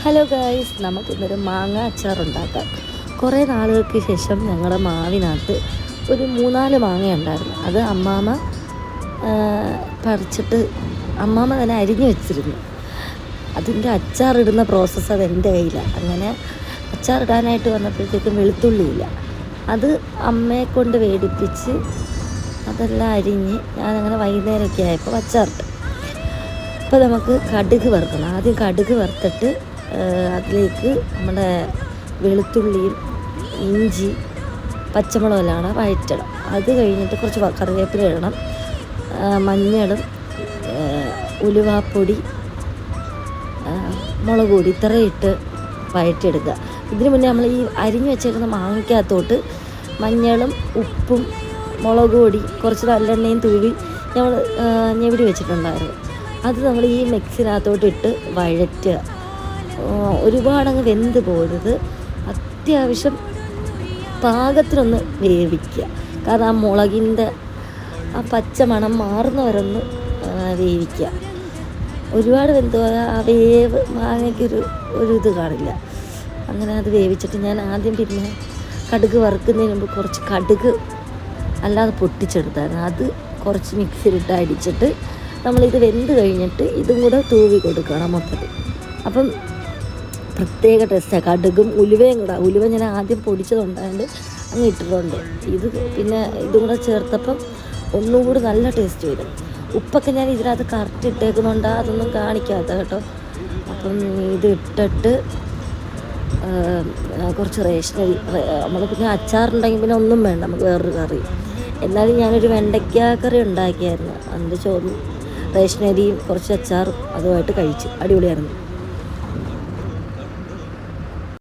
Hello guys, നമുക്കിന്നൊരു മാങ്ങ അച്ചാർ ഉണ്ടാക്കാം. കുറേ നാളുകൾക്ക് ശേഷം ഞങ്ങളുടെ മാവിനകത്ത് ഒരു 3-4 മാങ്ങ ഉണ്ടായിരുന്നു. അത് അമ്മാമ്മ പറിച്ചിട്ട് അമ്മാമ്മ തന്നെ അരിഞ്ഞു വെച്ചിരുന്നു. അതിൻ്റെ അച്ചാറിടുന്ന പ്രോസസ്സ് അത് എൻ്റെ കയ്യിലാണ്. അങ്ങനെ അച്ചാറിടാനായിട്ട് വന്നപ്പോഴത്തേക്കും വെളുത്തുള്ളിയില്ല. അത് അമ്മയെ കൊണ്ട് വേടിപ്പിച്ച് അതെല്ലാം അരിഞ്ഞ് ഞാനങ്ങനെ വൈകുന്നേരമൊക്കെ ആയപ്പോൾ അച്ചാറിട്ട്. അപ്പോൾ നമുക്ക് കടുക് വറുക്കണം. ആദ്യം കടുക് വറുത്തിട്ട് അതിലേക്ക് നമ്മുടെ വെളുത്തുള്ളിയും ഇഞ്ചി പച്ചമുളകെല്ലാം വഴറ്റണം. അത് കഴിഞ്ഞിട്ട് കുറച്ച് കറിവേപ്പില ഇടണം, മഞ്ഞളും ഉലുവാപ്പൊടി മുളക് പൊടി ഇത്രയും ഇട്ട് വഴറ്റിയെടുക്കുക. ഇതിന് മുന്നേ നമ്മൾ ഈ അരിഞ്ഞു വെച്ചേക്കുന്ന മാങ്ങയ്ക്കകത്തോട്ട് മഞ്ഞളും ഉപ്പും മുളക് പൊടി കുറച്ച് നല്ലെണ്ണയും തൂവി നമ്മൾ ഞെവിടി വെച്ചിട്ടുണ്ടായിരുന്നു. അത് നമ്മൾ ഈ മിക്സിനകത്തോട്ട് ഇട്ട് വഴറ്റുക. ഒരുപാടങ്ങ് വെന്ത് പോരുത്, അത്യാവശ്യം പാകത്തിനൊന്ന് വേവിക്കുക. കാരണം ആ മുളകിൻ്റെ ആ പച്ച മണം മാറുന്നവരൊന്ന് വേവിക്കുക. ഒരുപാട് വെന്ത് പോയാൽ ആ വേവ് മാങ്ങയ്ക്കൊരു ഇത് കാണില്ല. അങ്ങനെ അത് വേവിച്ചിട്ട് ഞാൻ ആദ്യം പിന്നെ കടുക് വറുക്കുന്നതിന് മുമ്പ് കുറച്ച് കടുക് അല്ലാതെ പൊട്ടിച്ചെടുത്തായിരുന്നു. അത് കുറച്ച് മിക്സിയിലിട്ട് അടിച്ചിട്ട് നമ്മളിത് വെന്ത് കഴിഞ്ഞിട്ട് ഇതും കൂടെ തൂവി കൊടുക്കണം മൊത്തത്തിൽ. അപ്പം പ്രത്യേക ടേസ്റ്റാണ്. കടുകും ഉലുവയും കൂടെ, ഉലുവ ഞാൻ ആദ്യം പൊടിച്ചതുണ്ടായതുകൊണ്ട് അങ്ങ് ഇട്ടിട്ടുണ്ട്. ഇത് പിന്നെ ഇതും കൂടെ ചേർത്തപ്പം ഒന്നും കൂടി നല്ല ടേസ്റ്റ് വരും. ഉപ്പൊക്കെ ഞാൻ ഇതിനകത്ത് കറക്റ്റ് ഇട്ടേക്കുന്നുണ്ട്, അതൊന്നും കാണിക്കാത്ത കേട്ടോ. അപ്പം ഇത് ഇട്ടിട്ട് കുറച്ച് റേഷനരി, നമ്മൾ പിന്നെ അച്ചാറുണ്ടെങ്കിൽ പിന്നെ ഒന്നും വേണ്ട, നമുക്ക് വേറൊരു കറി. എന്നാലും ഞാനൊരു വെണ്ടയ്ക്ക കറി ഉണ്ടാക്കിയായിരുന്നു. അതിൻ്റെ ചോറും റേഷനരിയും കുറച്ച് അച്ചാറും അതുമായിട്ട് കഴിച്ചു. അടിപൊളിയായിരുന്നു.